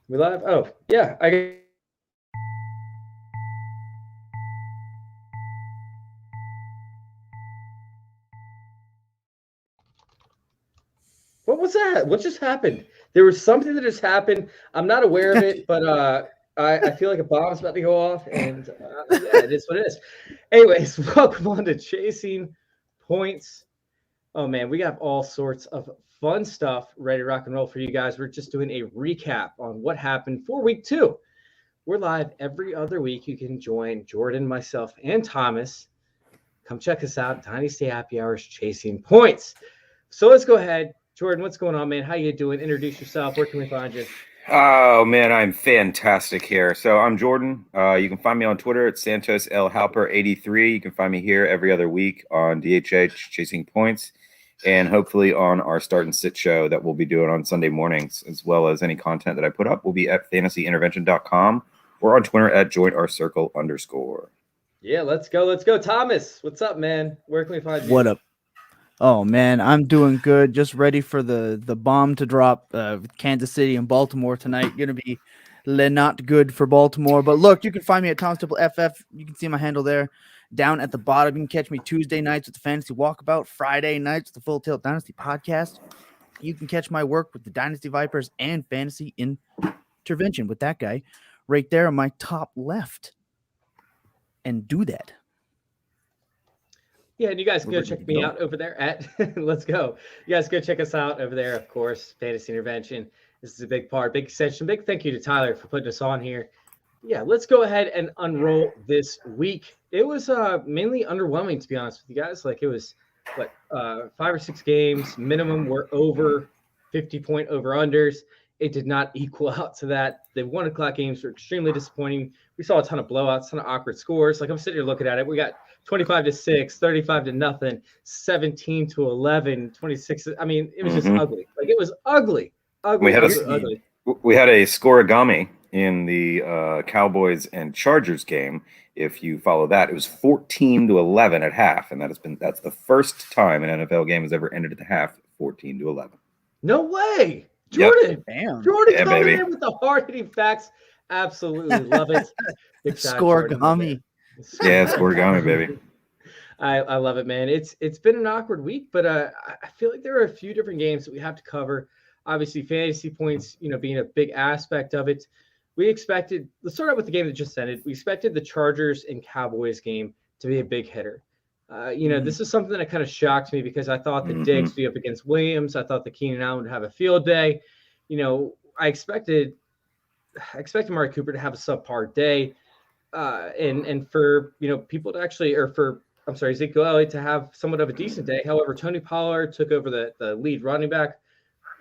We live? Oh, yeah. What was that? What just happened? There was something that just happened. I'm not aware of it, but I feel like a bomb's about to go off, and yeah, it is what it is. Anyways, welcome on to Chasing Points. Oh man, we got all sorts of fun stuff ready to rock and roll for you guys. We're just doing a recap on what happened for week two. We're live every other week. You can join Jordan, myself, and Thomas. Come check us out, Dynasty Happy Hours Chasing Points. So let's go ahead. Jordan, what's going on, man? How you doing? Introduce yourself. Where can we find you? Oh man, I'm fantastic here. So I'm Jordan. You can find me on Twitter at Santos L Halper 83. You can find me here every other week on DHH Chasing Points, and hopefully on our Start and Sit show that we'll be doing on Sunday mornings, as well as any content that I put up will be at fantasyintervention.com or on Twitter at joinourcircle_. Yeah, let's go. Let's go. Thomas, what's up, man? Where can we find What you? up? Oh man, I'm doing good. Just ready for the bomb to drop. Kansas City and Baltimore tonight. Gonna be not good for Baltimore. But look, you can find me at Thomas Triple FF. You can see my handle there down at the bottom. You can catch me Tuesday nights with the Fantasy Walkabout, Friday nights with the Full Tilt Dynasty podcast. You can catch my work with the Dynasty Vipers and Fantasy Intervention with that guy right there on my top left. And do that. Yeah, and you guys We're go ready check to me go. out over there at let's go. You guys go check us out over there, of course. Fantasy Intervention. This is a big part, big extension. Big thank you to Tyler for putting us on here. Yeah, let's go ahead and unroll this week. It was mainly underwhelming, to be honest with you guys. Like it was what 5 or 6 games minimum were over 50-point over unders. It did not equal out to that. The 1 o'clock games were extremely disappointing. We saw a ton of blowouts, ton of awkward scores. Like I'm sitting here looking at it. We got 25-6, 35-0, 17-11, 26. I mean, it was just Mm-hmm. ugly. Like it was ugly, We ugly, had a ugly, Indeed. ugly. we had a scoregami in the Cowboys and Chargers game. If you follow that, it was 14-11 at half, and that's the first time an NFL game has ever ended at the half 14-11. No way. Yep. Jordan. Damn. Jordan Yeah, coming baby. in with the hard hitting facts. Absolutely love it. Big shot, Jordan. Love Scoregami. it. Yeah, scoregami, baby. I love it, man. It's been an awkward week, but I feel like there are a few different games that we have to cover. Obviously, fantasy points, being a big aspect of it. We expected. Let's start out with the game that just ended. We expected the Chargers and Cowboys game to be a big hitter. This is something that kind of shocked me because I thought that Mm-hmm. Diggs would be up against Williams. I thought that Keenan Allen would have a field day. I expected Amari Cooper to have a subpar day, and for people to actually, or for I'm sorry, Ezekiel Elliott to have somewhat of a decent day. However, Tony Pollard took over the lead running back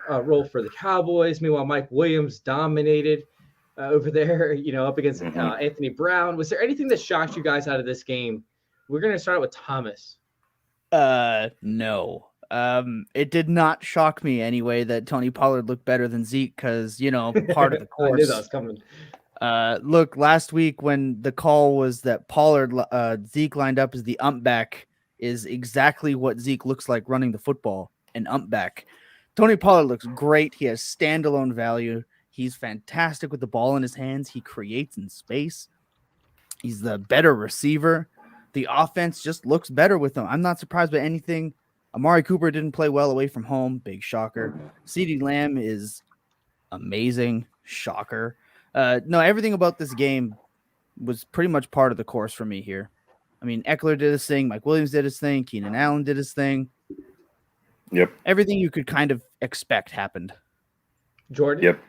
role for the Cowboys. Meanwhile, Mike Williams dominated over there, up against Mm-hmm. Anthony Brown. Was there anything that shocked you guys out of this game? We're going to start with Thomas. No. It did not shock me anyway that Tony Pollard looked better than Zeke because, part of the I knew that course. was coming. Look, last week when the call was that Zeke lined up as the ump back is exactly what Zeke looks like running the football, an ump back. Tony Pollard looks great. He has standalone value. He's fantastic with the ball in his hands. He creates in space. He's the better receiver. The offense just looks better with him. I'm not surprised by anything. Amari Cooper didn't play well away from home. Big shocker. CeeDee Lamb is amazing. Shocker. No, everything about this game was pretty much part of the course for me here. I mean, Eckler did his thing. Mike Williams did his thing. Keenan Allen did his thing. Yep. Everything you could kind of expect happened. Jordan? Yep.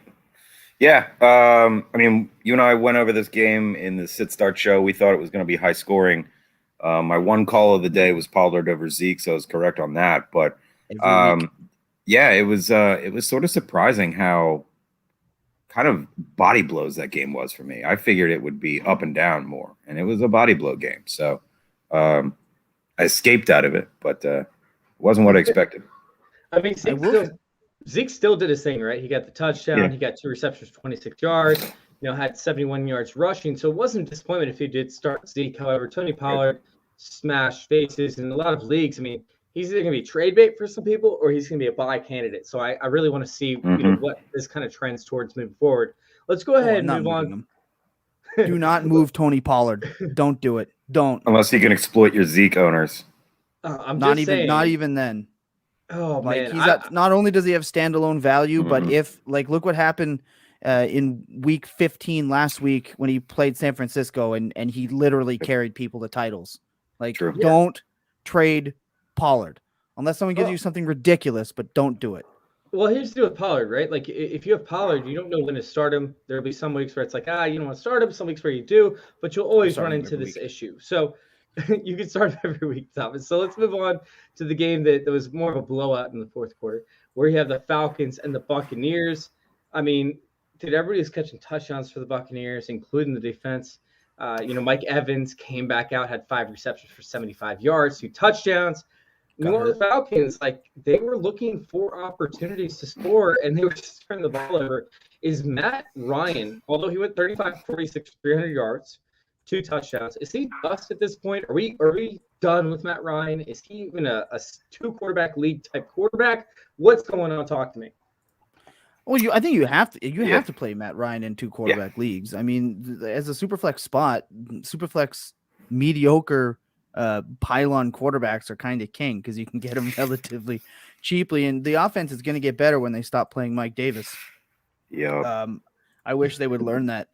Yeah. I mean, you and I went over this game in the sit start show. We thought it was going to be high scoring. My one call of the day was Pollard over Zeke, so I was correct on that. But Every week. yeah, it was sort of surprising how kind of body blows that game was for me. I figured it would be up and down more, and it was a body blow game. So I escaped out of it, but it wasn't what I expected. I mean, I will. Zeke still did his thing, right? He got the touchdown. Yeah. He got 2 receptions, 26 yards. Had 71 yards rushing. So it wasn't a disappointment if he did start Zeke. However, Tony Pollard smashed faces in a lot of leagues. I mean, he's either going to be trade bait for some people or he's going to be a buy candidate. So I really want to see Mhm. what this kind of trends towards moving forward. Let's go ahead I'm and not move moving on. him. Do not move Tony Pollard. Don't do it. Don't. Unless you can exploit your Zeke owners. I'm Not just even. saying. Not even then. Oh Like man, he's at. Not only does he have standalone value, but Mhm. if like look what happened in week 15 last week when he played San Francisco and he literally carried people to titles. Like True. don't trade Pollard unless someone gives Well- you something ridiculous, but don't do it. Well, here's the deal with Pollard, right? Like, if you have Pollard, you don't know when to start him. There'll be some weeks where it's like, you don't want to start him. Some weeks where you do, but you'll always start run him into every this week. issue. So you can start him every week, Thomas. So let's move on to the game that was more of a blowout in the fourth quarter, where you have the Falcons and the Buccaneers. I mean, dude, everybody's catching touchdowns for the Buccaneers, including the defense. Mike Evans came back out, had 5 receptions for 75 yards, 2 touchdowns. Meanwhile, the Falcons, like, they were looking for opportunities to score, and they were just turning the ball over. Is Matt Ryan, although he went 35, 46, 300 yards, 2 touchdowns, is he bust at this point? Are we done with Matt Ryan? Is he even a 2-quarterback league type quarterback? What's going on? Talk to me. Well, I think you have to. You have to play Matt Ryan in 2 quarterback leagues. I mean, as a superflex spot, superflex mediocre pylon quarterbacks are kind of king because you can get them relatively cheaply, and the offense is going to get better when they stop playing Mike Davis. Yeah. I wish they would learn that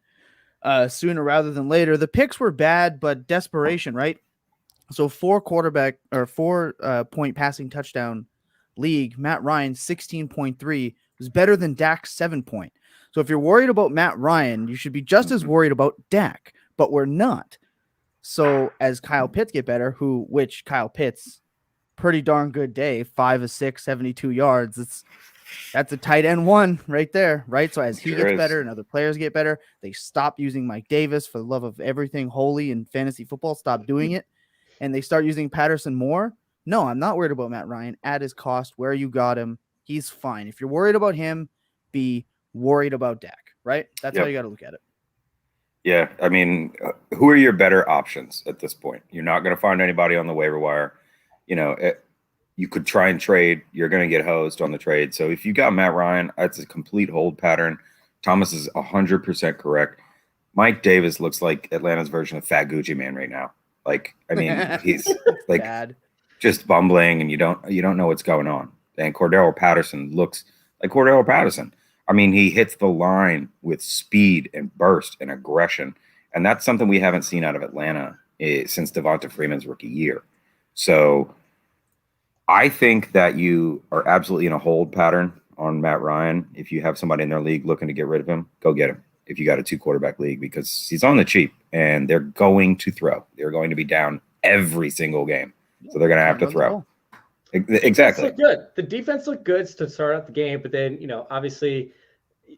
sooner rather than later. The picks were bad, but desperation, right? So 4 point passing touchdown league, Matt Ryan 16.3 was better than Dak's 7 point. So if you're worried about Matt Ryan, you should be just as worried about Dak, but we're not. So as Kyle Pitts get better, which Kyle Pitts, pretty darn good day, 5 of 6, 72 yards. That's a tight end 1 right there, right? So as he gets better and other players get better, they stop using Mike Davis for the love of everything holy in fantasy football. Stop doing it. And they start using Patterson more. No, I'm not worried about Matt Ryan at his cost, where you got him. He's fine. If you're worried about him, be worried about Dak, right? That's how you got to look at it. Yeah, I mean, who are your better options at this point? You're not going to find anybody on the waiver wire. You could try and trade. You're going to get hosed on the trade. So if you got Matt Ryan, that's a complete hold pattern. Thomas is 100% correct. Mike Davis looks like Atlanta's version of Fat Gucci Man right now. Like, I mean, he's like bad. Just bumbling, and you don't know what's going on. And Cordero Patterson looks like Cordero Patterson. I mean, he hits the line with speed and burst and aggression, and that's something we haven't seen out of Atlanta since Devonta Freeman's rookie year. So I think that you are absolutely in a hold pattern on Matt Ryan. If you have somebody in their league looking to get rid of him, go get him. If you got a 2-quarterback league, because he's on the cheap, and they're going to throw. They're going to be down every single game, so they're going to have to throw. Exactly. Look good. The defense looked good to start out the game, but then obviously,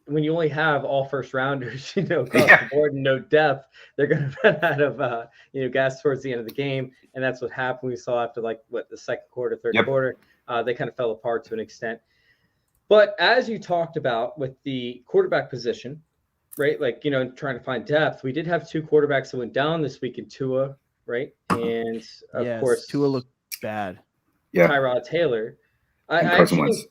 when you only have all first rounders, across the board and no depth, they're going to run out of gas towards the end of the game, and that's what happened. We saw after the second quarter, third quarter, they kind of fell apart to an extent. But as you talked about with the quarterback position, right? Trying to find depth. We did have 2 quarterbacks that went down this week in Tua, right? And of course, Tua looked bad. Yeah. Tyrod Taylor. Carson Wentz.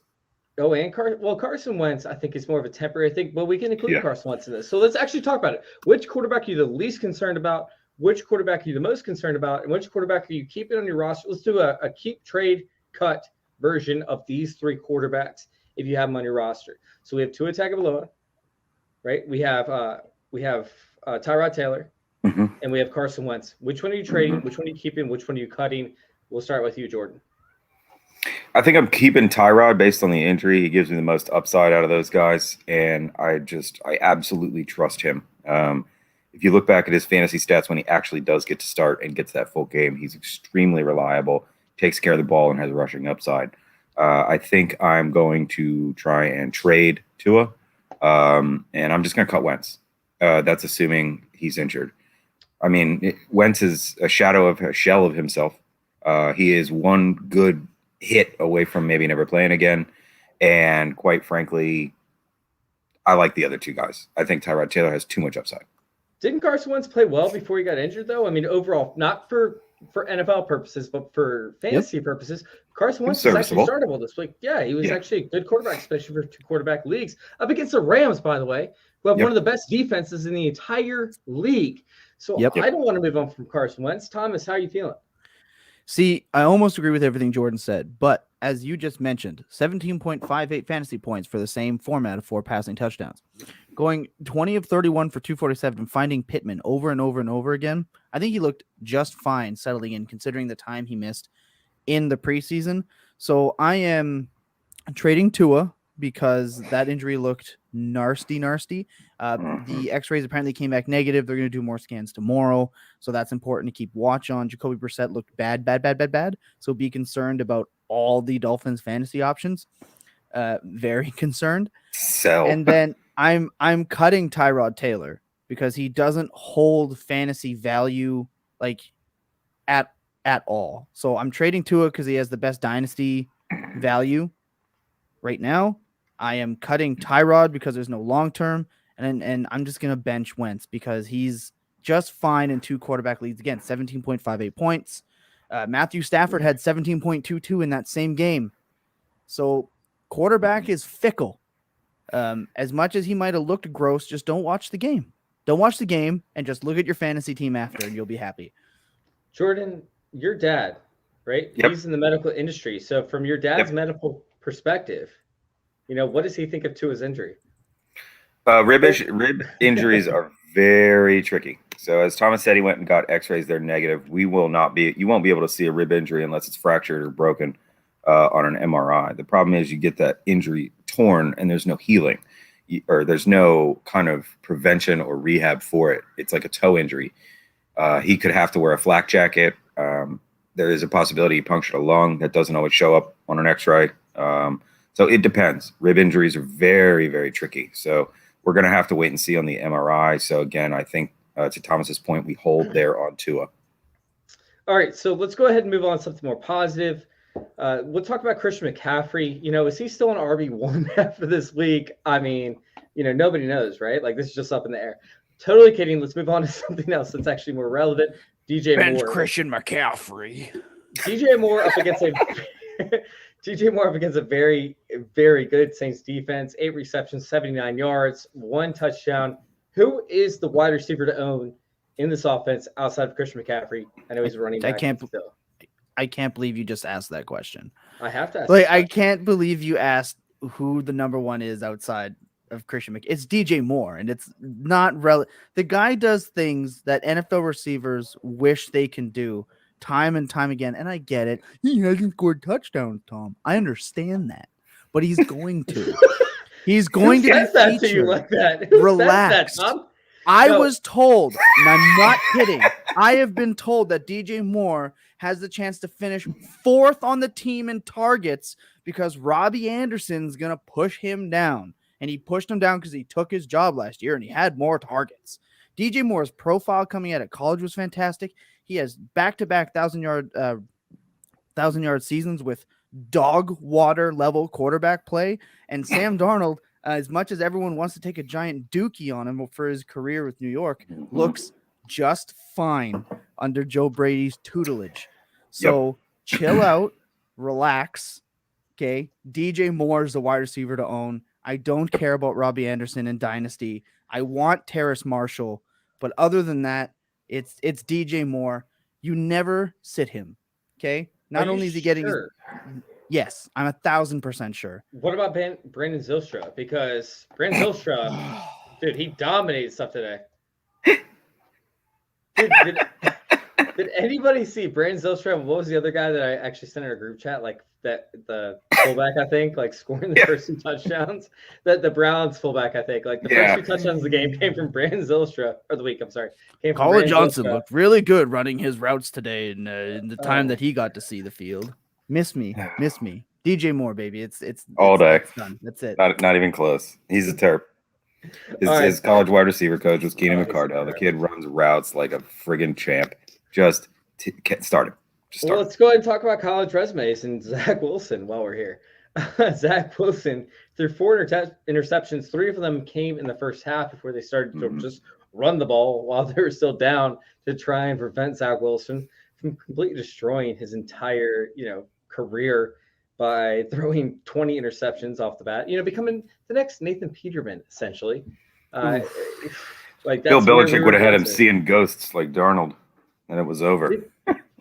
Carson Wentz, I think, is more of a temporary thing, but we can include Carson Wentz in this. So let's actually talk about it. Which quarterback are you the least concerned about? Which quarterback are you the most concerned about? And which quarterback are you keeping on your roster? Let's do a keep, trade, cut version of these 3 quarterbacks if you have them on your roster. So we have Tua Tagovailoa, right? We have Tyrod Taylor, and we have Carson Wentz. Which one are you trading? Which one are you keeping? Which one are you cutting? We'll start with you, Jordan. I think I'm keeping Tyrod based on the injury. He gives me the most upside out of those guys, and I absolutely trust him. If you look back at his fantasy stats when he actually does get to start and gets that full game, he's extremely reliable, takes care of the ball, and has rushing upside. I think I'm going to try and trade Tua, and I'm just going to cut Wentz. That's assuming he's injured. I mean, Wentz is a shell of himself. He is one good hit away from maybe never playing again. And quite frankly, I like the other 2 guys. I think Tyrod Taylor has too much upside. Didn't Carson Wentz play well before he got injured, though? I mean, overall, not for for NFL purposes, but for fantasy purposes, Carson Wentz is actually serviceable. startable this week. Yeah, he was actually a good quarterback, especially for 2 quarterback leagues. Up against the Rams, by the way, who have one of the best defenses in the entire league. So I don't want to move on from Carson Wentz. Thomas, how are you feeling? See, I almost agree with everything Jordan said, but as you just mentioned, 17.58 fantasy points for the same format of 4 passing touchdowns. Going 20 of 31 for 247 and finding Pittman over and over and over again. I think he looked just fine settling in considering the time he missed in the preseason. So I am trading Tua because that injury looked nasty. The x-rays apparently came back negative. They're going to do more scans tomorrow. So that's important to keep watch on. Jacoby Brissett looked bad. So be concerned about all the Dolphins fantasy options. Very concerned. And then I'm cutting Tyrod Taylor because he doesn't hold fantasy value like at all. So I'm trading Tua because he has the best dynasty value right now. I am cutting Tyrod because there's no long term, and I'm just gonna bench Wentz because he's just fine in 2 quarterback leagues. Again, 17.58 points. Matthew Stafford had 17.22 in that same game. So quarterback is fickle. As much as he might have looked gross, just don't watch the game. Don't watch the game and just look at your fantasy team after, and you'll be happy. Jordan, your dad, right? He's in the medical industry. So from your dad's medical perspective, what does he think of Tua's injury? Rib injuries are very tricky. So as Thomas said, he went and got x-rays. They're negative. You won't be able to see a rib injury unless it's fractured or broken on an MRI. The problem is you get that injury torn and there's no healing or there's no kind of prevention or rehab for it. It's like a toe injury. He could have to wear a flak jacket. There is a possibility he punctured a lung. That doesn't always show up on an x-ray. So it depends. Rib injuries are very, very tricky. So we're going to have to wait and see on the MRI. So again, I think to Thomas's point, we hold there on Tua. All right, so let's go ahead and move on to something more positive. We'll talk about Christian McCaffrey. Is he still an RB1 after this week? I mean, nobody knows, right? Like this is just up in the air. Totally kidding. Let's move on to something else that's actually more relevant. DJ Moore. Christian McCaffrey. DJ Moore up against a very, very good Saints defense. 8 receptions, 79 yards, 1 touchdown. Who is the wide receiver to own in this offense outside of Christian McCaffrey? I know he's running back. I can't believe you just asked that question. I have to ask. I can't believe you asked who the number 1 is outside of Christian McCaffrey. It's DJ Moore, and it's not relevant. The guy does things that NFL receivers wish they can do time and time again, and I get it. He hasn't scored touchdowns, Tom. I understand that, but he's going to. He's going to be that to you like that. Relax. I was told, and I'm not kidding. I have been told that DJ Moore has the chance to finish 4th on the team in targets because Robbie Anderson's going to push him down. And he pushed him down because he took his job last year and he had more targets. DJ Moore's profile coming out of college was fantastic. He has back-to-back 1,000-yard seasons with dog water level quarterback play. And Sam Darnold, as much as everyone wants to take a giant dookie on him for his career with New York, looks just fine under Joe Brady's tutelage. So chill out, relax. Okay. DJ Moore is the wide receiver to own. I don't care about Robbie Anderson in Dynasty. I want Terrace Marshall, but other than that, it's DJ Moore. You never sit him. Okay. Not only is he getting yes, I'm 1,000% sure. What about Brandon Zylstra? Because Brandon Zylstra, dude, he dominated stuff today. Dude, did anybody see Brandon Zylstra? What was the other guy that I actually sent in a group chat? Like that the fullback, I think, like scoring the first 2 touchdowns. That the Browns fullback, I think, like the first 2 touchdowns of the game came from Brandon Zylstra, or the week. I'm sorry, came from Colin Johnson looked really good running his routes today in the time that he got to see the field. Miss me. DJ Moore, baby. It's all day. It's done. That's it. Not even close. He's a terp. His college wide receiver coach was Keenan McCardell. The kid runs routes like a friggin' champ. Just start him. Well, let's go ahead and talk about college resumes and Zach Wilson while we're here. Zach Wilson threw 4 interceptions. 3 of them came in the first half before they started to just run the ball while they were still down to try and prevent Zach Wilson completely destroying his entire, career by throwing 20 interceptions off the bat, becoming the next Nathan Peterman, essentially. Like Bill that's where we Belichick were would have had going him to. seeing ghosts like Darnold, and it was over.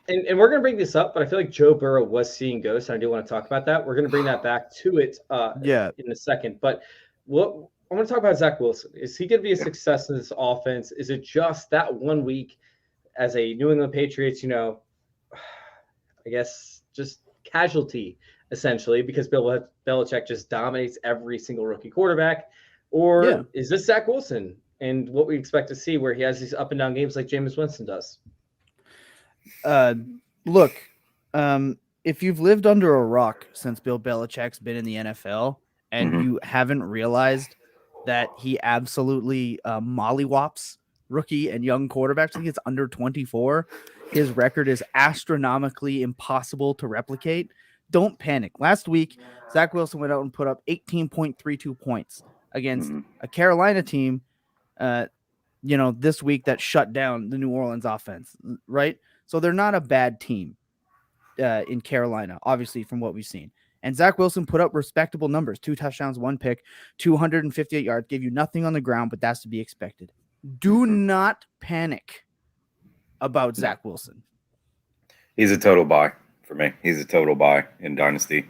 And we're going to bring this up, but I feel like Joe Burrow was seeing ghosts, and I do want to talk about that. We're going to bring that back to it in a second. But what I want to talk about Zach Wilson. Is he going to be a success in this offense? Is it just that 1 week as a New England Patriots, I guess just casualty, essentially, because Bill Belichick just dominates every single rookie quarterback? Or is this Zach Wilson and what we expect to see where he has these up and down games like Jameis Winston does? Look, if you've lived under a rock since Bill Belichick's been in the NFL and you haven't realized that he absolutely mollywops rookie and young quarterbacks, I think it's under 24. His record is astronomically impossible to replicate. Don't panic. Last week, Zach Wilson went out and put up 18.32 points against a Carolina team, this week that shut down the New Orleans offense, right? So they're not a bad team in Carolina, obviously, from what we've seen. And Zach Wilson put up respectable numbers, 2 touchdowns, 1 pick, 258 yards, gave you nothing on the ground, but that's to be expected. Do not panic about Zach Wilson. He's a total buy for me. He's a total buy in Dynasty.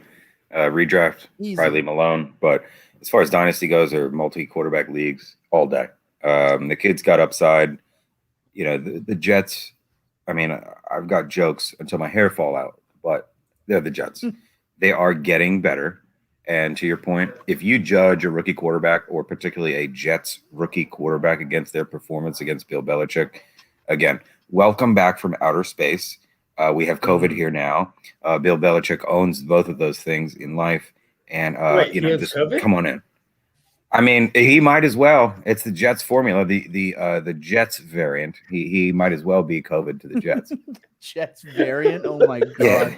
Redraft, probably leave him alone. But as far as Dynasty goes, or multi-quarterback leagues, all day. The kid's got upside. The Jets, I mean, I've got jokes until my hair fall out, but they're the Jets. They are getting better. And to your point, if you judge a rookie quarterback, or particularly a Jets rookie quarterback, against their performance against Bill Belichick, again, welcome back from outer space. We have COVID here now. Bill Belichick owns both of those things in life. And, just COVID? Come on in. I mean, he might as well. It's the Jets formula, the Jets variant. He might as well be COVID to the Jets. Jets variant? Oh, my God.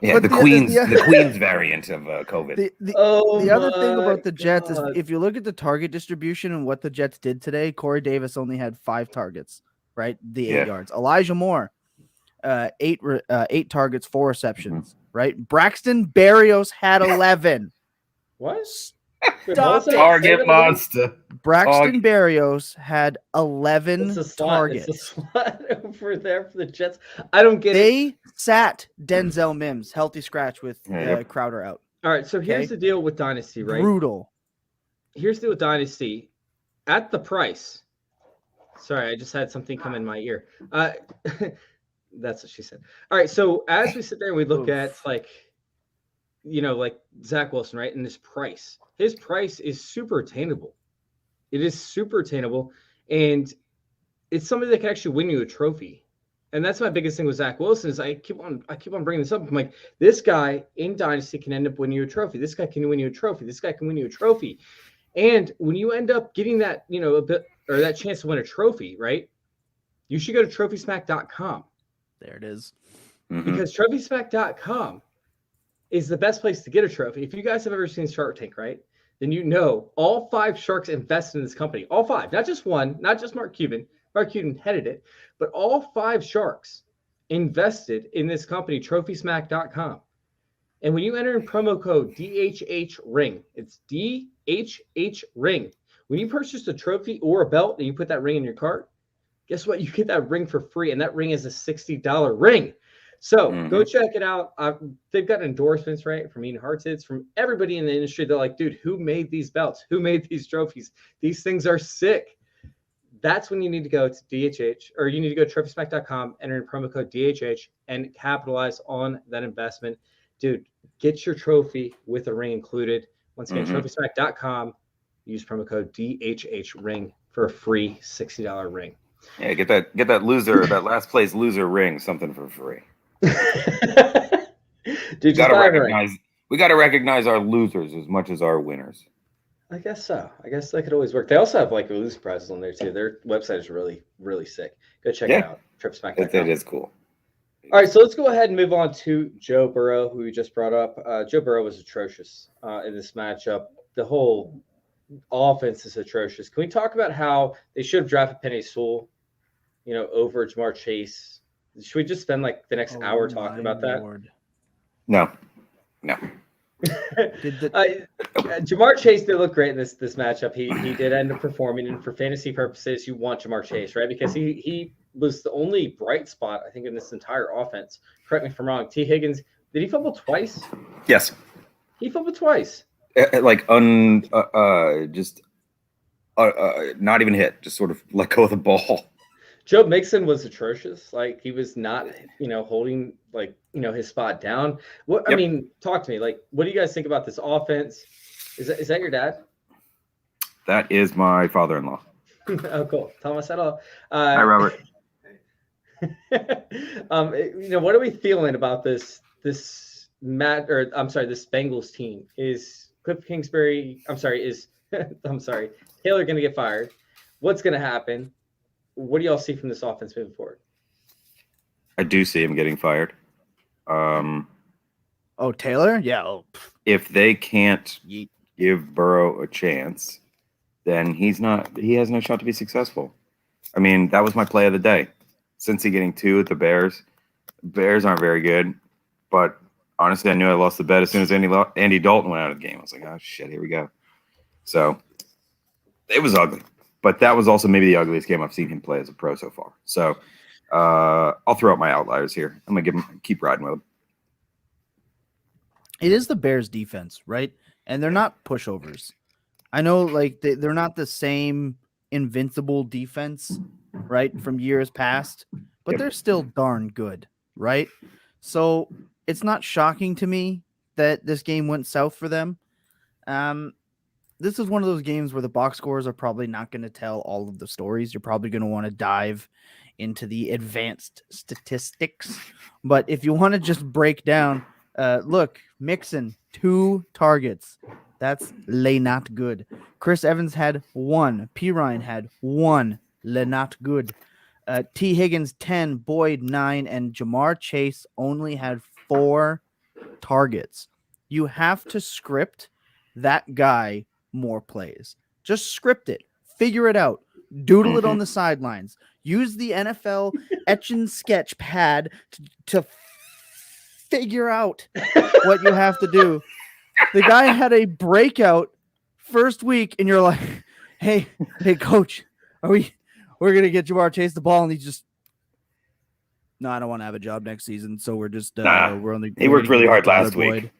Yeah, the Queens variant of COVID. The other thing about the Jets is if you look at the target distribution and what the Jets did today, Corey Davis only had 5 targets, right? The 8 yards. Elijah Moore, 8 targets, 4 receptions, right? Braxton Berrios had 11. What? Stop Target monster. Braxton Berrios had 11 targets. It's a slot over there for the Jets. I don't get it. They sat Denzel Mims, healthy scratch with Crowder out. All right, so here's the deal with Dynasty, right? Brutal. Here's the deal with Dynasty. At the price. Sorry, I just had something come in my ear. That's what she said. All right, so as we sit there and we look at like Zach Wilson, right? And his price is super attainable. It is super attainable, and it's somebody that can actually win you a trophy. And that's my biggest thing with Zach Wilson is I keep on bringing this up. I'm like, this guy in Dynasty can end up winning you a trophy. This guy can win you a trophy. This guy can win you a trophy. And when you end up getting that, a bit, or that chance to win a trophy, right? You should go to trophysmack.com. There it is. Because trophysmack.com is the best place to get a trophy. If you guys have ever seen Shark Tank, right? Then all 5 sharks invested in this company. All 5, not just one, not just Mark Cuban. Mark Cuban headed it, but all 5 sharks invested in this company, trophysmack.com. And when you enter in promo code DHHRing, it's DHHRing. When you purchase a trophy or a belt and you put that ring in your cart, guess what? You get that ring for free, and that ring is a $60 ring. So go check it out. They've got endorsements, right, from Ian Hartitz, from everybody in the industry. They're like, dude, who made these belts? Who made these trophies? These things are sick. That's when you need to go to DHH, or you need to go to trophysmack.com, enter in promo code DHH, and capitalize on that investment. Dude, get your trophy with a ring included. Once again, trophysmack.com, use promo code DHHRing for a free $60 ring. Yeah, get that loser, that last place loser ring, something for free. Dude, we gotta recognize our losers as much as our winners. I guess so. I guess that could always work. They also have like loose prizes on there too. Their website is really, really sick. Go check it out. Trophysmack.com. It is cool. All right, so let's go ahead and move on to Joe Burrow, who we just brought up. Joe Burrow was atrocious in this matchup. The whole offense is atrocious. Can we talk about how they should have drafted Penei Sewell, over Jamar Chase, Should we just spend like the next hour talking about that? No. Jamar Chase did look great in this matchup. He did end up performing, and for fantasy purposes, you want Jamar Chase, right? Because he was the only bright spot, I think, in this entire offense. Correct me if I'm wrong. T. Higgins, did he fumble twice? Yes. He fumbled twice. Like just not even hit, just sort of let go of the ball. Joe Mixon was atrocious. Like, he was not, holding his spot down. I mean, talk to me. Like, what do you guys think about this offense? Is that your dad? That is my father-in-law. Oh, cool. Thomas at all. Hi, Robert. What are we feeling about this Bengals team? Is Cliff Kingsbury? Is Taylor going to get fired? What's going to happen? What do y'all see from this offense moving forward? I do see him getting fired. Taylor? Yeah. If they can't give Burrow a chance, then he has no shot to be successful. I mean, that was my play of the day. Cincy getting 2 at the Bears. Bears aren't very good, but honestly, I knew I lost the bet as soon as Andy Dalton went out of the game. I was like, oh, shit, here we go. So it was ugly. But that was also maybe the ugliest game I've seen him play as a pro so far. So I'll throw out my outliers here. I'm going to keep riding with him. It is the Bears defense, right? And they're not pushovers. I know, like, they're not the same invincible defense, right, from years past, but they're still darn good, right? So it's not shocking to me that this game went south for them. This is one of those games where the box scores are probably not going to tell all of the stories. You're probably going to want to dive into the advanced statistics. But if you want to just break down, look, Mixon, 2 targets. That's not good. Chris Evans had 1. P. Ryan had 1. Not good. T. Higgins, 10. Boyd, 9. And Jamar Chase only had 4 targets. You have to script that guy more plays. Just script it. Figure it out. Doodle it on the sidelines. Use the NFL etch and sketch pad to figure out what you have to do. The guy had a breakout first week, and you're like, hey, coach, we're gonna get Jamar Chase the ball, and he just, no, I don't want to have a job next season, so we're just he worked really hard last week.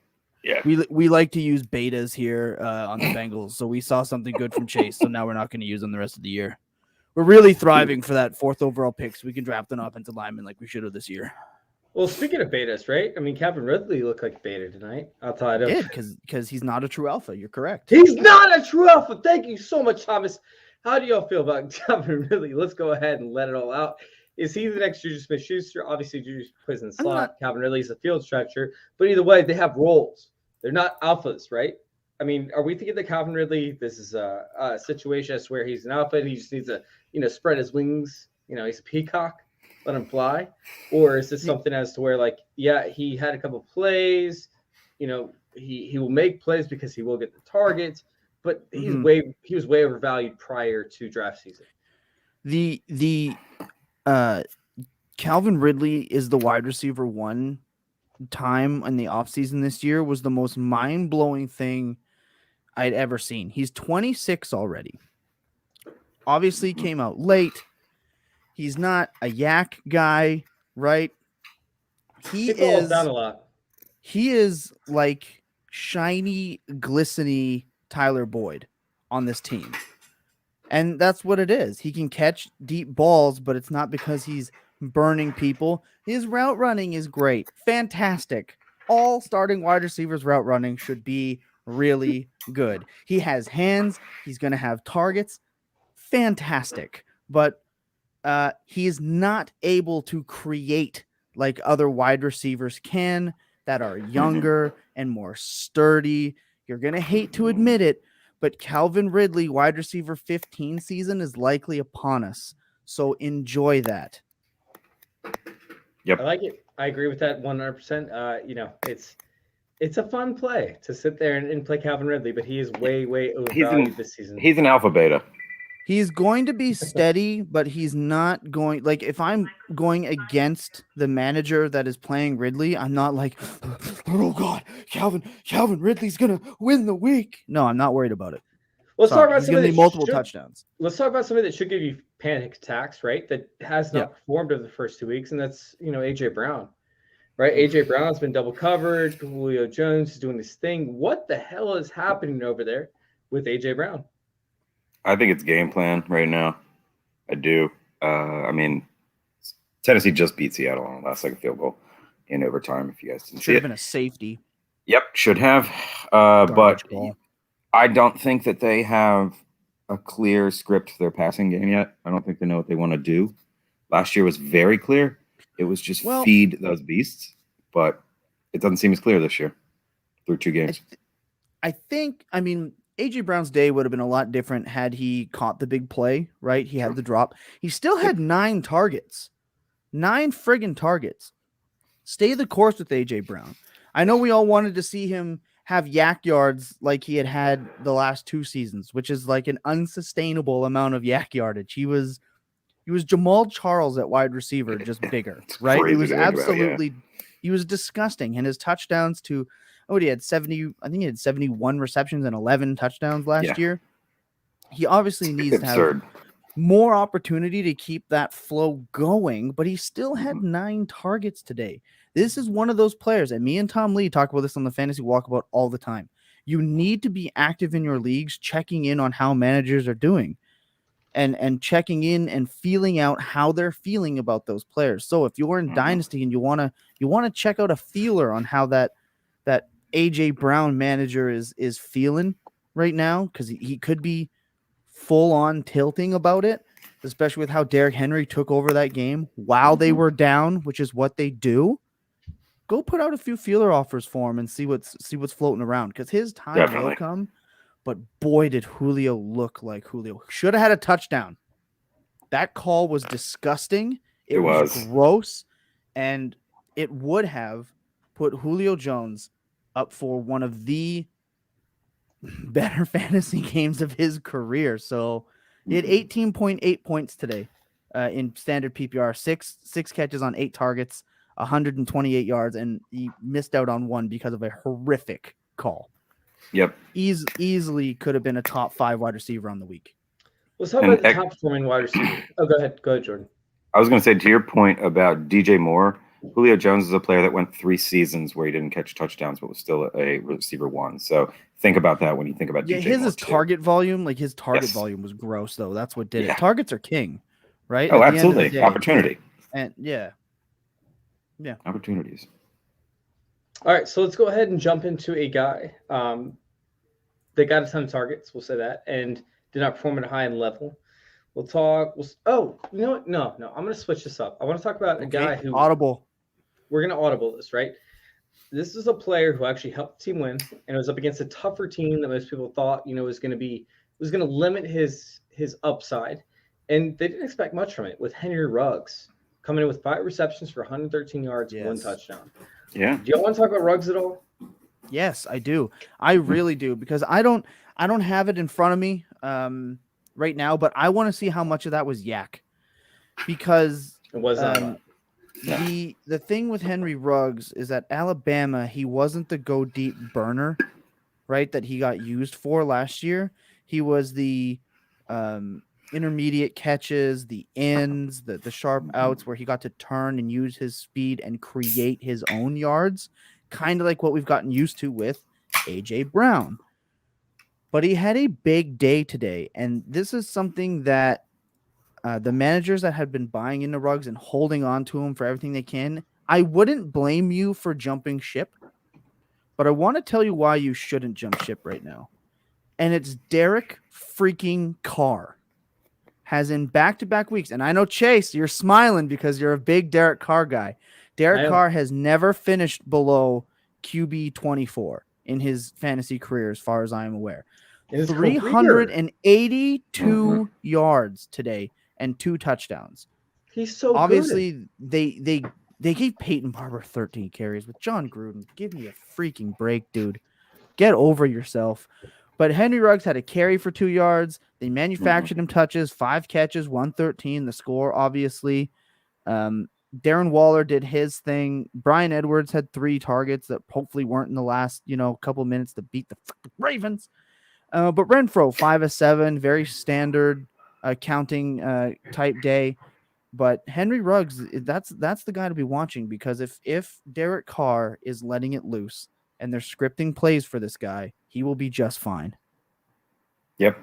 Yeah, we like to use betas here on the Bengals, so we saw something good from Chase, so now we're not going to use them the rest of the year. We're really thriving for that 4th overall pick, so we can draft an offensive lineman like we should have this year. Well, speaking of betas, right? I mean, Calvin Ridley looked like beta tonight. Outside of because he's not a true alpha. You're correct. He's not a true alpha. Thank you so much, Thomas. How do y'all feel about Calvin Ridley? Let's go ahead and let it all out. Is he the next Juju Smith-Schuster? Obviously, Juju plays in the slot. Calvin Ridley's a field stretcher. But either way, they have roles. They're not alphas, right? I mean, are we thinking that Calvin Ridley, this is a situation where he's an alpha and he just needs to, spread his wings? He's a peacock, let him fly? Or is this something as to where, like, yeah, he had a couple plays, he will make plays because he will get the targets, but he was way overvalued prior to draft season. The Calvin Ridley is the wide receiver 1 time in the offseason this year was the most mind-blowing thing I'd ever seen. He's 26 already. Obviously came out late. He's not a yak guy, right? He falls down a lot. He is like shiny, glistening Tyler Boyd on this team. And that's what it is. He can catch deep balls, but it's not because he's burning people. His route running is great. Fantastic. All starting wide receivers route running should be really good. He has hands. He's going to have targets. Fantastic. But he is not able to create like other wide receivers can that are younger and more sturdy. You're going to hate to admit it, but Calvin Ridley, wide receiver 15 season is likely upon us. So enjoy that. Yep. I like it. I agree with that 100%. It's a fun play to sit there and play Calvin Ridley, but he is way overvalued this season. He's an alpha beta. He's going to be steady, but he's not going like if I'm going against the manager that is playing Ridley, I'm not like, oh God, Calvin Ridley's gonna win the week. No, I'm not worried about it. Let's talk Sorry, about he's gonna somebody need that multiple should, touchdowns. let's talk about somebody that should give you panic attacks, right? That has Yeah. not performed over the first 2 weeks, and that's AJ Brown, right? AJ Brown's been double covered. Julio Jones is doing this thing. What the hell is happening over there with AJ Brown? I think it's game plan right now. I do. I mean, Tennessee just beat Seattle on the last second field goal in overtime. If you guys didn't see Should have it, been a safety. yep, should have. But Garbage call. I don't think that they have a clear script for their passing game yet. I don't think they know what they want to do. Last year was very clear. It was just feed those beasts, but it doesn't seem as clear this year through 2 games. I mean, AJ Brown's day would have been a lot different had he caught the big play, right? He had the drop. He still had 9 targets. 9 friggin' targets. Stay the course with AJ Brown. I know we all wanted to see him have yak yards like he had the last 2 seasons, which is like an unsustainable amount of yak yardage. He was Jamal Charles at wide receiver, just bigger, right? It was absolutely, he was disgusting. And his touchdowns to, he had 70, I think he had 71 receptions and 11 touchdowns last year. He obviously needs to have more opportunity to keep that flow going, but he still had 9 targets today. This is one of those players, and me and Tom Lee talk about this on the Fantasy Walkabout all the time. You need to be active in your leagues, checking in on how managers are doing and checking in and feeling out how they're feeling about those players. So if you're in Dynasty and you want to check out a feeler on how that AJ Brown manager is feeling right now, because he could be full on tilting about it, especially with how Derrick Henry took over that game while they were down, which is what they do. Go put out a few feeler offers for him and see what's floating around, because his time will come. But boy, did Julio look like Julio. Should have had a touchdown. That call was disgusting. It was gross, and it would have put Julio Jones up for one of the better fantasy games of his career. So he had 18.8 points today in standard PPR, six catches on 8 targets, 128 yards, and he missed out on 1 because of a horrific call. Yep. Easily could have been a top 5 wide receiver on the week. Let's talk about the top performing wide receiver. Oh, go ahead, Jordan. I was going to say, to your point about DJ Moore, Julio Jones is a player that went 3 seasons where he didn't catch touchdowns, but was still a receiver 1. So think about that when you think about DJ Moore. His target volume, volume was gross, though. That's what did it. Targets are king, right? Oh, absolutely. Opportunity. And yeah. Opportunities. All right, so let's go ahead and jump into a guy that got a ton of targets, we'll say that, and did not perform at a high-end level. We'll talk. You know what? No. I'm going to switch this up. I want to talk about a guy who audible. We're going to audible this, right? This is a player who actually helped the team win, and it was up against a tougher team that most people thought, was going to limit his upside, and they didn't expect much from it. With Henry Ruggs coming in with 5 receptions for 113 yards, 1 touchdown. Yeah. Do y'all want to talk about Ruggs at all? Yes, I do. I really do, because I don't have it in front of me right now, but I want to see how much of that was yak, because it was the thing with Henry Ruggs is that Alabama, he wasn't the go deep burner, right, that he got used for last year. He was the intermediate catches, the ends, the sharp outs where he got to turn and use his speed and create his own yards, kind of like what we've gotten used to with AJ Brown. But he had a big day today, and this is something that the managers that had been buying into Ruggs and holding on to him for everything they can, I wouldn't blame you for jumping ship, but I want to tell you why you shouldn't jump ship right now. And it's Derek freaking Carr has in back-to-back weeks, and I know, Chase, you're smiling because you're a big Derek Carr guy. Derek Carr has never finished below QB 24 in his fantasy career, as far as I am aware. 382 yards today and 2 touchdowns. He's so obviously good. They gave Peyton Barber 13 carries with John Gruden. Give me a freaking break, dude. Get over yourself. But Henry Ruggs had a carry for 2 yards. They manufactured him touches, 5 catches, 113. The score, obviously. Darren Waller did his thing. Brian Edwards had 3 targets that hopefully weren't in the last, couple minutes to beat the Ravens. But Renfro, 5 of 7, very standard counting type day. But Henry Ruggs, that's the guy to be watching, because if Derek Carr is letting it loose and they're scripting plays for this guy, he will be just fine. Yep,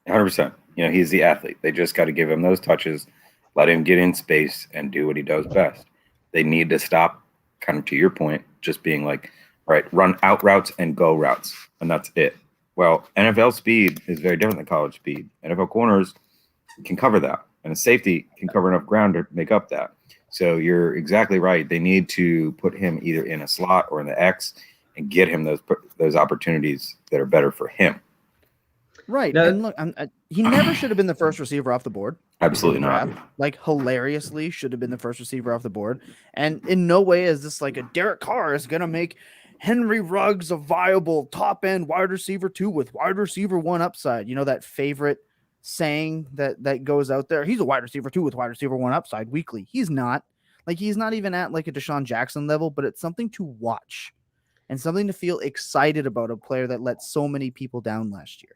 100%. He's the athlete. They just got to give him those touches, let him get in space and do what he does best. They need to stop, kind of to your point, just being like, all right, run out routes and go routes, and that's it. Well, NFL speed is very different than college speed. NFL corners can cover that, and a safety can cover enough ground to make up that. So you're exactly right. They need to put him either in a slot or in the X and get him those opportunities that are better for him. Right. Now, and look, he never should have been the first receiver off the board. Absolutely not. Like, hilariously should have been the first receiver off the board. And in no way is this like a Derek Carr is going to make Henry Ruggs a viable top-end wide receiver 2 with wide receiver 1 upside. That favorite saying that goes out there. He's a wide receiver 2 with wide receiver 1 upside weekly. He's not. Like, he's not even at like a Deshaun Jackson level, but it's something to watch and something to feel excited about, a player that let so many people down last year.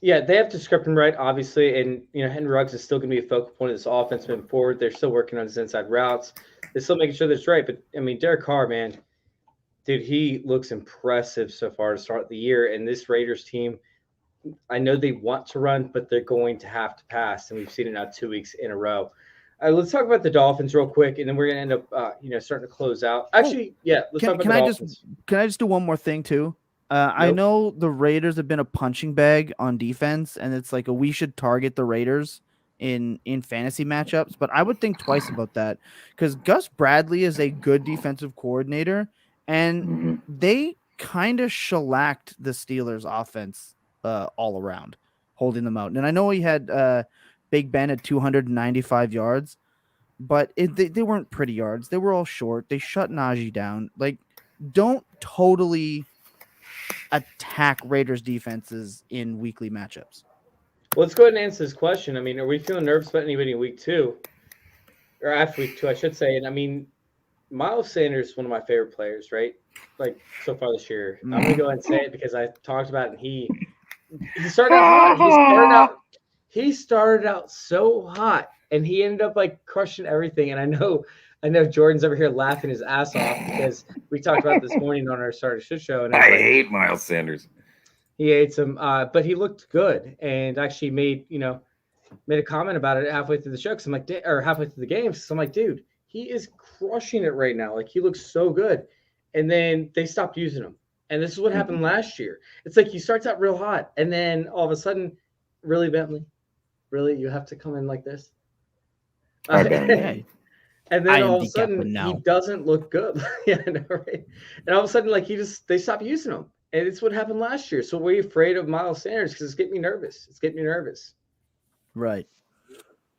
Yeah, they have to script him right, obviously, and Henry Ruggs is still going to be a focal point of this offense moving forward. They're still working on his inside routes. They're still making sure that's right. But Derek Carr, man, dude, he looks impressive so far to start the year. And this Raiders team, I know they want to run, but they're going to have to pass, and we've seen it now 2 weeks in a row. Let's talk about the Dolphins real quick, and then we're going to end up, starting to close out. Actually, let's talk about the Dolphins. Can I just do one more thing too? I know the Raiders have been a punching bag on defense, and it's like we should target the Raiders in fantasy matchups, but I would think twice about that, because Gus Bradley is a good defensive coordinator, and they kind of shellacked the Steelers offense all around, holding them out. And I know he had Big Ben at 295 yards, but they weren't pretty yards. They were all short. They shut Najee down. Like, don't totally attack Raiders defenses in weekly matchups. Well, let's go ahead and answer this question. Are we feeling nervous about anybody in week 2? Or after week 2, I should say. And Miles Sanders is one of my favorite players, right? Like, so far this year. I'm going to go ahead and say it because I talked about it, and he started out hot. He started out so hot, and he ended up like crushing everything. And I know Jordan's over here laughing his ass off because we talked about this morning on our Starter Shit Show. And I hate Miles Sanders. He hates him, but he looked good, and actually made a comment about it halfway through the show. Cause I'm like, or halfway through the game. So I'm like, dude, he is crushing it right now. Like, he looks so good. And then they stopped using him. And this is what happened last year. It's like he starts out real hot, and then all of a sudden, really, Bentley, really, you have to come in like this. Okay. And then all of a sudden, he doesn't look good. Yeah, I know, right? And all of a sudden, like, they stopped using him. And it's what happened last year. So we're afraid of Miles Sanders because it's getting me nervous. Right.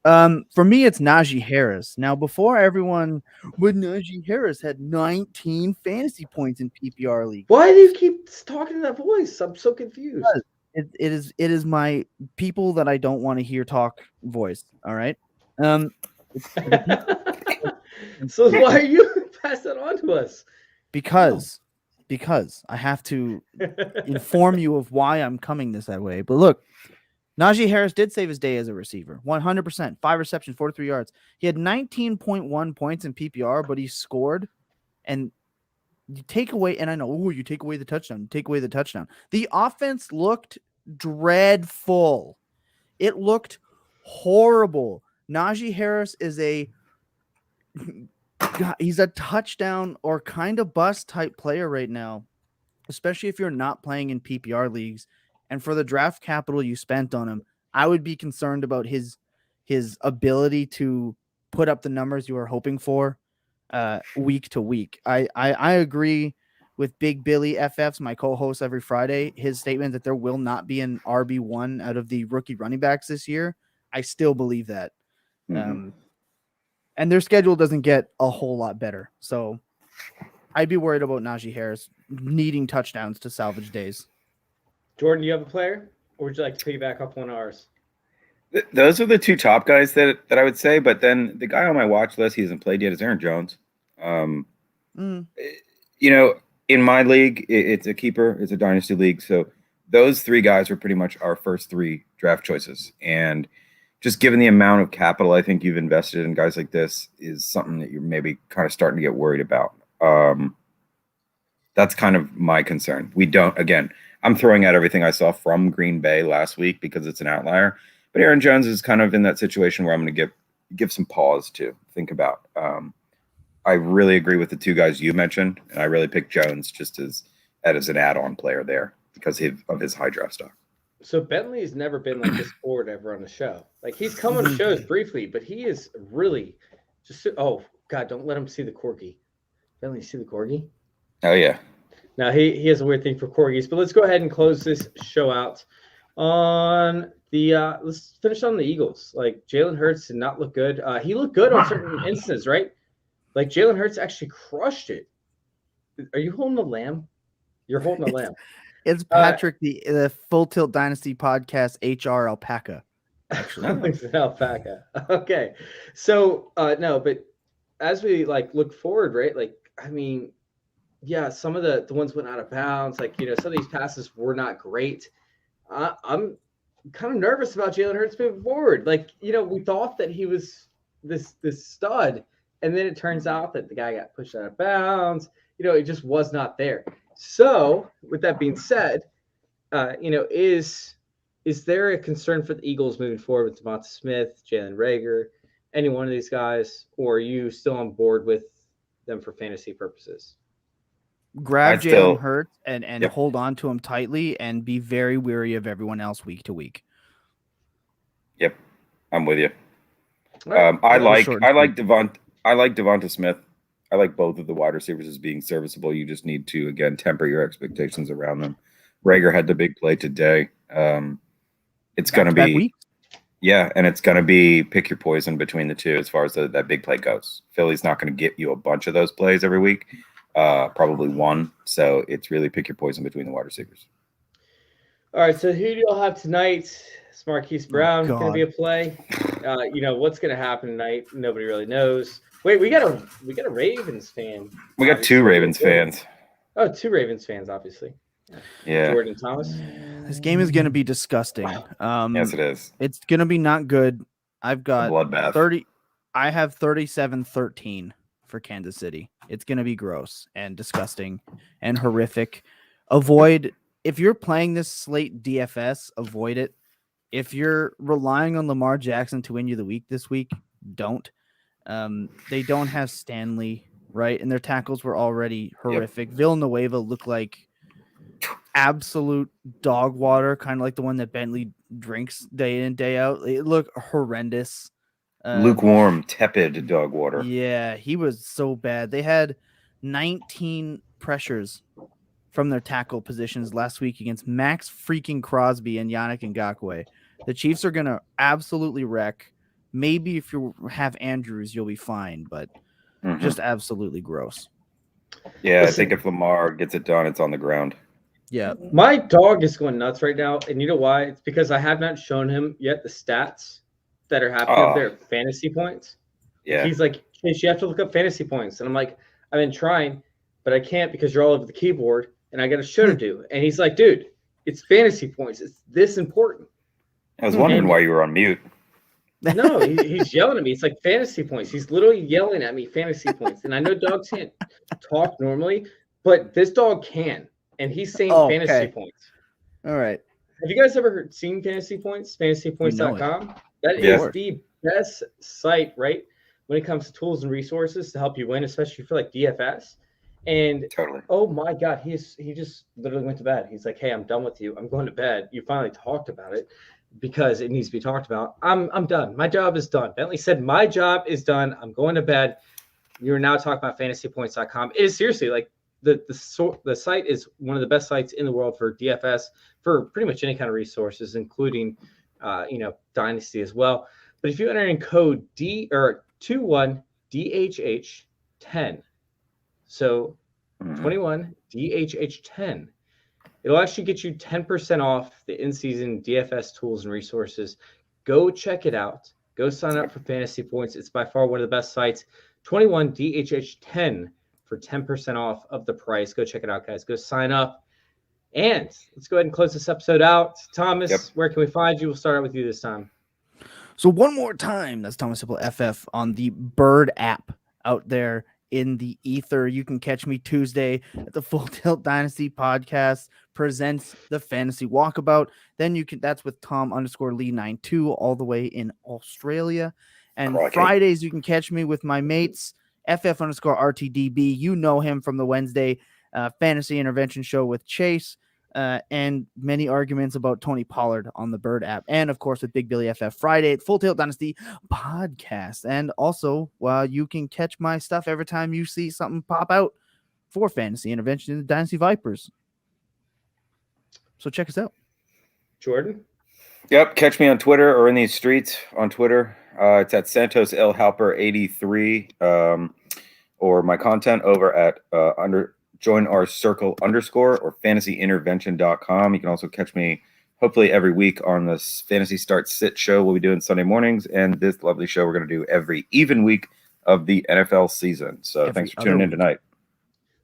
For me, it's Najee Harris. Now, before everyone, Najee Harris had 19 fantasy points in PPR league. Why do you keep talking in that voice? I'm so confused. It is my people that I don't want to hear talk voice. All right. So why are you pass that on to us? Because I have to inform you of why I'm coming that way. But look, Najee Harris did save his day as a receiver, 100%, 5 receptions, 43 yards. He had 19.1 points in PPR, but he scored. And you take away, and I know, you take away the touchdown. The offense looked dreadful. It looked horrible. Najee Harris is he's a touchdown or kind of bust type player right now, especially if you're not playing in PPR leagues. And for the draft capital you spent on him, I would be concerned about his ability to put up the numbers you are hoping for week to week. I agree with Big Billy FFs, my co-host every Friday, his statement that there will not be an RB1 out of the rookie running backs this year. I still believe that. And their schedule doesn't get a whole lot better. So I'd be worried about Najee Harris needing touchdowns to salvage days. Jordan, do you have a player, or would you like to piggyback up on ours? Those are the two top guys that I would say. But then the guy on my watch list, he hasn't played yet, is Aaron Jones. You know, in my league, it's a keeper. It's a dynasty league. So those three guys were pretty much our first three draft choices. And just given the amount of capital I think you've invested in guys like this is something that you're maybe kind of starting to get worried about. That's kind of my concern. Again, I'm throwing out everything I saw from Green Bay last week because it's an outlier. But Aaron Jones is kind of in that situation where I'm going to give some pause to think about. I really agree with the two guys you mentioned, and I really picked Jones just as an add-on player there because of his high draft stock. So Bentley's never been like this forward ever on the show. Like he's come on shows briefly, but he is really just. Oh God, don't let him see the corgi. Bentley, see the corgi? Oh yeah. Now he has a weird thing for corgis, but let's go ahead and close this show out on the. Let's finish on the Eagles. Like Jalen Hurts did not look good. He looked good on certain instances, right? Like Jalen Hurts actually crushed it. Are you holding a lamb? You're holding a lamb. It's Patrick, the Full Tilt Dynasty podcast HR alpaca. Actually, it's an alpaca. Okay, so no, but as we like look forward, right? Like, I mean, yeah, some of the ones went out of bounds. Like, you know, some of these passes were not great. I'm kind of nervous about Jalen Hurts moving forward. Like, you know, we thought that he was this stud, and then it turns out that the guy got pushed out of bounds. You know, it just was not there. So, with that being said, you know, is there a concern for the Eagles moving forward with Devonta Smith, Jalen Reagor, any one of these guys, or are you still on board with them for fantasy purposes? Grab Jalen Hurts and hold on to him tightly and be very wary of everyone else week to week. Yep, I'm with you. Right. I like Devonta Smith. I like both of the wide receivers as being serviceable. You just need to, again, temper your expectations around them. Reagor had the big play today. It's going to be, and it's going to be pick your poison between the two as far as that big play goes. Philly's not going to get you a bunch of those plays every week, probably one. So it's really pick your poison between the wide receivers. All right, so who do y'all have tonight? Is Marquise Brown going to be a play? You know, what's going to happen tonight? Nobody really knows. Wait, we got a Ravens fan. We got two Ravens fans. Oh, two Ravens fans, obviously. Yeah. Jordan Thomas. This game is going to be disgusting. Yes, it is. It's going to be not good. I've got bloodbath. 30. I have 37-13 for Kansas City. It's going to be gross and disgusting and horrific. If you're playing this slate DFS, avoid it. If you're relying on Lamar Jackson to win you the week this week, don't. They don't have Stanley, right? And their tackles were already horrific. Yep. Villanueva looked like absolute dog water, kind of like the one that Bentley drinks day in, day out. It looked horrendous. Lukewarm, tepid dog water. Yeah, he was so bad. They had 19 pressures from their tackle positions last week against Max freaking Crosby and Yannick Ngakoue. The Chiefs are going to absolutely wreck. Maybe if you have Andrews, you'll be fine, but just absolutely gross. Yeah, I think if Lamar gets it done, it's on the ground. Yeah. My dog is going nuts right now, and you know why? It's because I have not shown him yet the stats that are happening up there at fantasy points. Yeah. He's like, Chase, you have to look up fantasy points. And I'm like, I've been trying, but I can't because you're all over the keyboard, and I got a show to do. And he's like, dude, it's fantasy points. It's this important. I was wondering why you were on mute. No, he's yelling at me. It's like fantasy points. He's literally yelling at me fantasy points. And I know dogs can't talk normally, but this dog can. And he's saying fantasy points. All right. Have you guys ever seen fantasy points? Fantasypoints.com? That is the best site, right? When it comes to tools and resources to help you win, especially for like DFS. And oh my God, he just literally went to bed. He's like, hey, I'm done with you. I'm going to bed. You finally talked about it. Because it needs to be talked about. I'm done. My job is done. Bentley said, my job is done. I'm going to bed. You're now talking about fantasypoints.com. It is seriously like the site is one of the best sites in the world for DFS, for pretty much any kind of resources, including Dynasty as well. But if you enter in code 21 DHH10, so 21 DHH10, It'll actually get you 10% off the in-season DFS tools and resources. Go check it out. Go sign up for Fantasy Points. It's by far one of the best sites. 21 DHH10 for 10% off of the price. Go check it out, guys. Go sign up. And let's go ahead and close this episode out. Thomas, Where can we find you? We'll start out with you this time. So one more time, that's Thomas Simple FF on the Bird app out there in the ether. You can catch me Tuesday at the Full Tilt Dynasty podcast presents the Fantasy Walkabout. Then that's with Tom_Lee92 all the way in Australia. And Fridays, you can catch me with my mates, FF_RTDB. You know him from the Wednesday fantasy intervention show with Chase. And many arguments about Tony Pollard on the Bird app. And, of course, with Big Billy FF Friday at Full Tilt Dynasty podcast. And also, you can catch my stuff every time you see something pop out for fantasy intervention in the Dynasty Vipers. So check us out. Jordan? Yep, catch me on Twitter or in these streets on Twitter. It's at Santos L Halper 83 or my content over at join our circle _ or fantasyintervention.com. You can also catch me hopefully every week on this Fantasy Start Sit show we'll be doing Sunday mornings, and this lovely show we're going to do every even week of the NFL season. So thanks for tuning in tonight.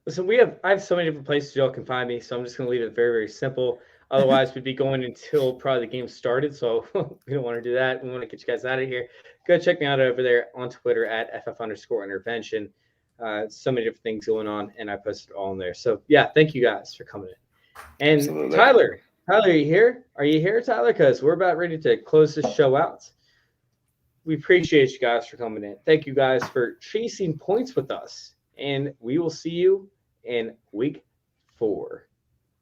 Listen, I have so many different places y'all can find me, so I'm just going to leave it very, very simple. Otherwise, we'd be going until probably the game started, so we don't want to do that. We want to get you guys out of here. Go check me out over there on Twitter at FF_intervention. So many different things going on, and I posted it all in there. So, yeah, thank you guys for coming in. And Absolutely. Tyler, are you here? Are you here, Tyler? Because we're about ready to close this show out. We appreciate you guys for coming in. Thank you guys for chasing points with us, and we will see you in week 4.